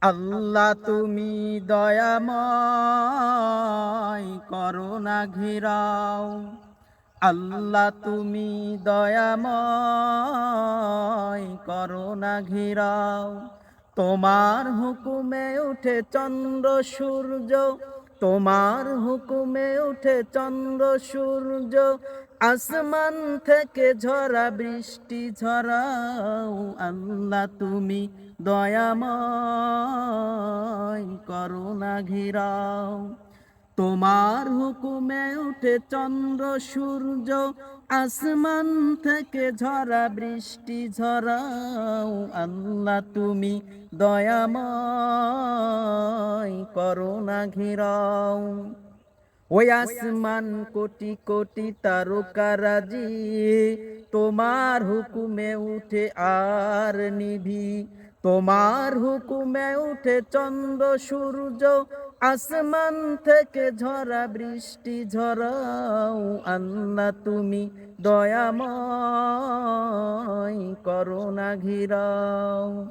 আল্লাহ তুমি দয়াময়, করুণা ঘিরাও। আল্লাহ তুমি দয়াময়, করুণা ঘিরাও। তোমার হুকুমে উঠে চন্দ্র সূর্য, তোমার হুকুমে উঠে চন্দ্র সূর্য। আসমান থেকে ঝরা বৃষ্টি ঝরাও। আল্লাহ তুমি দয়াময়, করুণা ঘিরাও। তোমার হুকুমে উঠে চন্দ্র সূর্য, আসমান থেকে ঝরা বৃষ্টি ঝরাও। আল্লাহ তুমি দয়াময়, করুণা ঘিরাও। ওই আসমান কোটি কোটি তারকারাজি, তোমার হুকুমে উঠে আর নিভি। তোমার হুকুমে উঠে চন্দ্র সূর্য, আসমান থেকে ঝরা বৃষ্টি ঝরাও। আল্লাহ তুমি দয়াময়, করুণা ঘিরাও।